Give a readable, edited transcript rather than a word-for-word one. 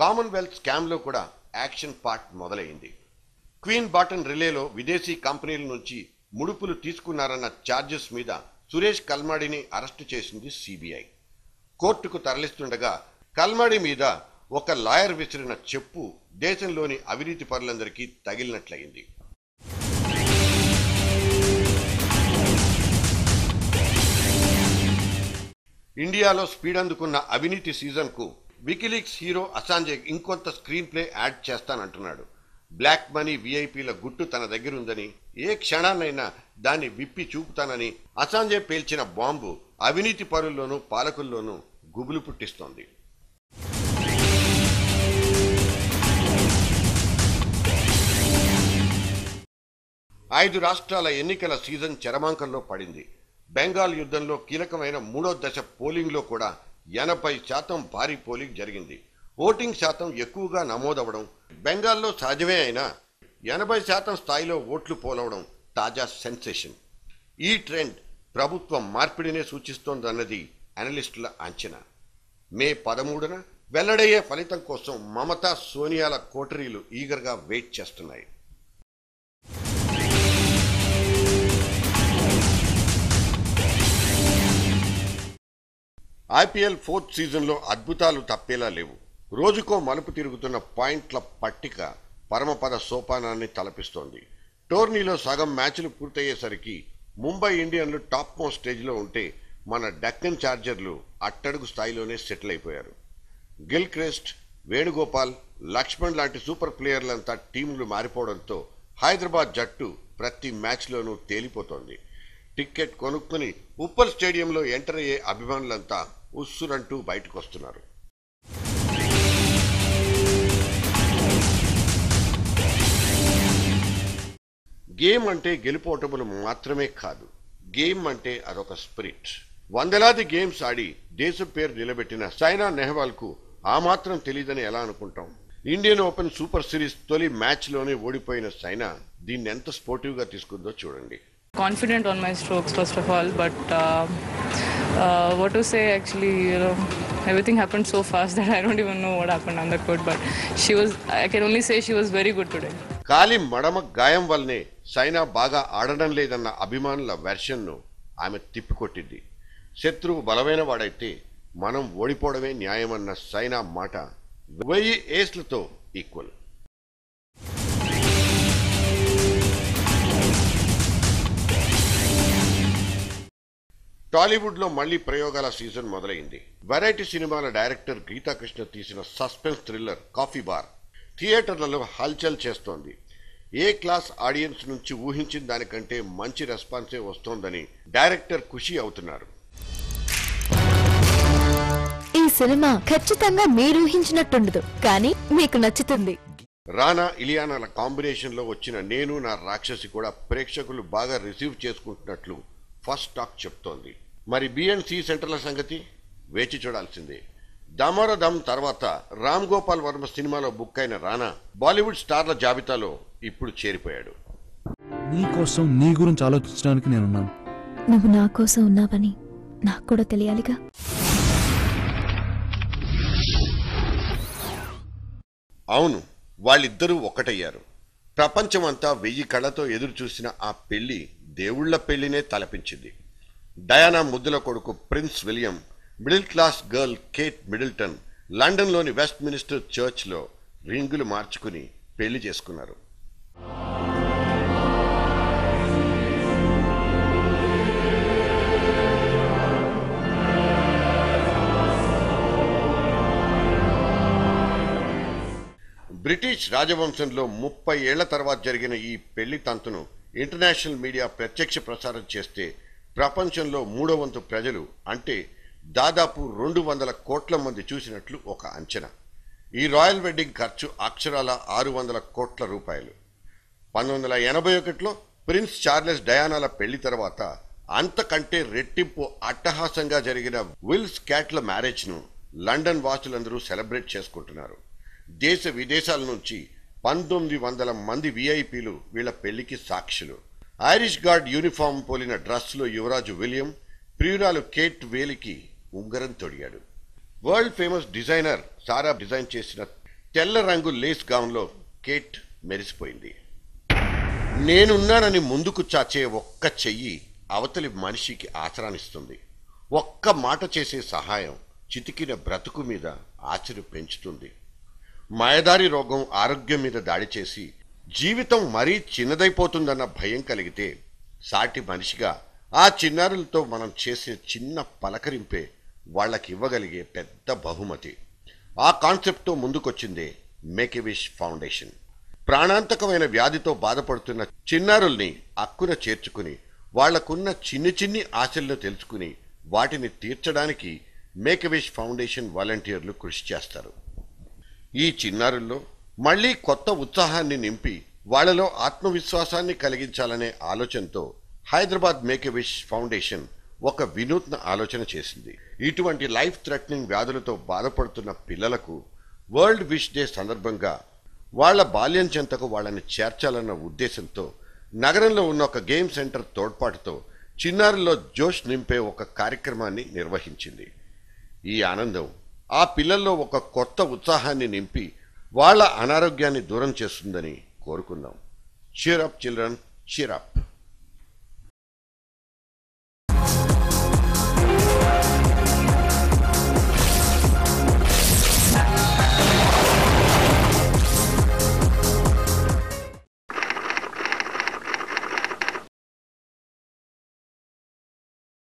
Commonwealth స్కామ్లో కూడా action part మొదలైంది. క్వీన్ బాటన్ రిలేలో విదేశీ కంపెనీల నుంచి ముడుపులు తీసుకున్నారన్న ఛార్జెస్ మీద సురేష్ కల్మాడిని అరెస్టు చేసింది సిబిఐ. కోర్టుకు తరలిస్తుండగా కల్మాడి మీద ఒక లాయర్ విసిరిన చెప్పు దేశంలోని అవినీతి పరులందరికీ తగిలినట్లయింది. ఇండియాలో స్పీడ్ అందుకున్న అవినీతి సీజన్కు వికీలీక్స్ హీరో అసాంజే ఇంకొంత స్క్రీన్ ప్లే యాడ్ చేస్తానంటున్నాడు. బ్లాక్ మనీ విఐపీల గుట్టు తన దగ్గరుందని, ఏ క్షణాన్నైనా దాన్ని విప్పి చూపుతానని అసాంజే పేల్చిన బాంబు అవినీతి పరుల్లోనూ పాలకుల్లోనూ గుబులు పుట్టిస్తోంది. ఐదు రాష్ట్రాల ఎన్నికల సీజన్ చరమాంకంలో పడింది. బెంగాల్ యుద్ధంలో కీలకమైన 3వ దశ పోలింగ్లో కూడా 80% భారీ పోలింగ్ జరిగింది. ఓటింగ్ శాతం ఎక్కువగా నమోదవడం బెంగాల్లో సహజమే అయినా 80% స్థాయిలో ఓట్లు పోలవడం తాజా సెన్సేషన్. ఈ ట్రెండ్ ప్రభుత్వం మార్పిడినే సూచిస్తోందన్నది అనలిస్టుల అంచనా. మే 13న వెల్లడయ్యే ఫలితం కోసం మమతా సోనియాల కోటరీలు ఈగర్గా వెయిట్ చేస్తున్నాయి. ఐపీఎల్ 4th సీజన్లో అద్భుతాలు తప్పేలా లేవు. రోజుకో మలుపు తిరుగుతున్న పాయింట్ల పట్టిక పరమపద సోపానాన్ని తలపిస్తోంది. టోర్నీలో సగం మ్యాచ్లు పూర్తయ్యేసరికి ముంబై ఇండియన్లు టాప్ మోస్ట్ స్టేజ్లో ఉంటే మన డక్కన్ చార్జర్లు అట్టడుగు స్థాయిలోనే సెటిల్ అయిపోయారు. గిల్క్రిస్ట్, వేణుగోపాల్, లక్ష్మణ్ లాంటి సూపర్ ప్లేయర్లంతా టీంలు మారిపోవడంతో హైదరాబాద్ జట్టు ప్రతి మ్యాచ్లోనూ తేలిపోతోంది. టికెట్ కొనుక్కుని ఉప్పల్ స్టేడియంలో ఎంటర్ అయ్యే అభిమానులంతా ఉస్సురంటూ బయటకు వస్తున్నారు. గేమ్ అంటే గెలుపోటములు మాత్రమే కాదు. గేమ్ అంటే అదొక స్పిరిట్. వందలాది గేమ్స్ ఆడి దేశం పేరు నిలబెట్టిన సైనా నెహ్వాల్కు ఆ మాత్రం తెలియదని ఎలా అనుకుంటాం? ఇండియన్ ఓపెన్ సూపర్ సిరీస్ తొలి మ్యాచ్లోనే ఓడిపోయిన సైనా దీన్ని ఎంత స్పోర్టివ్గా తీసుకుందో చూడండి. Confident on my strokes first of all, but what to say, actually, everything happened so fast that I don't even know what happened on the court, but I can only say she was very good today. కాలి మడమ గాయం వల్లనే సైనా బాగా ఆడడం లేదన్న అభిమానుల వెర్షన్ను ఆమె తిప్పికొట్టింది. శత్రువు బలమైన వాడైతే మనం ఓడిపోవడమే న్యాయమన్న సైనా మాట 1000 ఏస్లతో ఈక్వల్. టాలీవుడ్లో మళ్లీ ప్రయోగాల సీజన్ మొదలైంది. వెరైటీ సినిమాల డైరెక్టర్ గీతాకృష్ణ తీసిన సస్పెన్స్ థ్రిల్లర్ కాఫీ బార్ థియేటర్లలో హల్చల్ చేస్తోంది. ఏ క్లాస్ ఆడియన్స్ నుంచి ఊహించిన దానికంటే మంచి రెస్పాన్సే వస్తోందని డైరెక్టర్ ఖుషి అవుతున్నారు. ఈ సినిమా ఖచ్చితంగా మీరు ఊహించినట్టుండదు, కానీ మీకు నచ్చుతుంది. రానా ఇలియానాల కాంబినేషన్ లో వచ్చిన నేను నా రాక్షసి కూడా ప్రేక్షకులు బాగా రిసీవ్ చేసుకుంటున్నట్లు ఫస్ట్ టాక్ చెప్తోంది. మరి బిఎన్సి సెంటర్ల సంగతి వేచి చూడాల్సిందే. దమరదం తర్వాత రామ్ గోపాల్ వర్మ సినిమాలో బుక్ అయిన రానా బాలీవుడ్ స్టార్ల జాబితాలో ఇప్పుడు చేరిపోయాడు. నీ కోసం నీ గురించి ఆలోచించడానికి నేనున్నాను. నువ్వు నా కోసం ఉన్నావని నాకు కూడా తెలియాలిగా. అవును, వాళ్ళిద్దరూ ఒక్కటయ్యారు. ప్రపంచమంతా 1000 కళ్ళతో ఎదురు చూసిన ఆ పెళ్లి దేవుళ్ల పెళ్లినే తలపించింది. డయానా ముద్దుల కొడుకు Prince William, middle class girl Kate Middleton లండన్లోని వెస్ట్ మినిస్టర్ చర్చ్లో రింగులు మార్చుకుని పెళ్లి చేసుకున్నారు. బ్రిటిష్ రాజవంశంలో 30 ఏళ్ల తర్వాత జరిగిన ఈ పెళ్లి తంతును ఇంటర్నేషనల్ మీడియా ప్రత్యక్ష ప్రసారం చేస్తే ప్రపంచంలో 3వ వంతు ప్రజలు అంటే దాదాపు 200 కోట్ల మంది చూసినట్లు ఒక అంచనా. ఈ రాయల్ వెడ్డింగ్ ఖర్చు అక్షరాల 600 కోట్ల రూపాయలు. 1981లో ప్రిన్స్ చార్లెస్ డయానాల పెళ్లి తర్వాత అంతకంటే రెట్టింపు అట్టహాసంగా జరిగిన విల్ స్కాట్ల మ్యారేజ్ను లండన్ వాసులందరూ సెలబ్రేట్ చేసుకుంటున్నారు. దేశ విదేశాల నుంచి 1900 మంది విఐపీలు వీళ్ల పెళ్లికి సాక్షులు. ఐరిష్ గార్డ్ యూనిఫామ్ పోలిన డ్రెస్లో యువరాజు విలియం ప్రియురాలు కేట్ వేలికి ఉంగరం తొడిగాడు. వరల్డ్ ఫేమస్ డిజైనర్ సారా డిజైన్ చేసిన తెల్ల రంగు లేస్ గౌన్లో కేట్ మెరిసిపోయింది. నేనున్నానని ముందుకు చాచే ఒక్క చెయ్యి అవతలి మనిషికి ఆచరానిస్తుంది. ఒక్క మాట చేసే సహాయం చితికిన బ్రతుకు మీద ఆచరి పెంచుతుంది. మాయదారి రోగం ఆరోగ్యం మీద దాడి చేసి జీవితం మరీ చిన్నదైపోతుందన్న భయం కలిగితే సాటి మనిషిగా ఆ చిన్నారులతో మనం చేసే చిన్న పలకరింపే వాళ్ళకి ఇవ్వగలిగే పెద్ద బహుమతి. ఆ కాన్సెప్ట్తో ముందుకొచ్చిందే మేక్ ఎ విష్ ఫౌండేషన్. ప్రాణాంతకమైన వ్యాధితో బాధపడుతున్న చిన్నారుల్ని అక్కున చేర్చుకుని వాళ్లకున్న చిన్ని ఆశలను తెలుసుకుని వాటిని తీర్చడానికి మేక్ ఎ విష్ ఫౌండేషన్ వాలంటీర్లు కృషి చేస్తారు. ఈ చిన్నారుల్లో మళ్లీ కొత్త ఉత్సాహాన్ని నింపి వాళ్లలో ఆత్మవిశ్వాసాన్ని కలిగించాలనే ఆలోచనతో Hyderabad make a wish foundation ఒక వినూత్న ఆలోచన చేసింది. ఇటువంటి లైఫ్ థ్రెటనింగ్ వ్యాధులతో బాధపడుతున్న పిల్లలకు వరల్డ్ విష్ డే సందర్భంగా వాళ్ల బాల్యం చెంతకు వాళ్ళని చేర్చాలన్న ఉద్దేశంతో నగరంలో ఉన్న ఒక గేమ్ సెంటర్ తోడ్పాటుతో చిన్నారుల్లో జోష్ నింపే ఒక కార్యక్రమాన్ని నిర్వహించింది. ఈ ఆనందం ఆ పిల్లల్లో ఒక కొత్త ఉత్సాహాన్ని నింపి వాళ్ళ అనారోగ్యాన్ని దూరం చేస్తుందని కోరుకుందాం. Cheer up children, cheer up.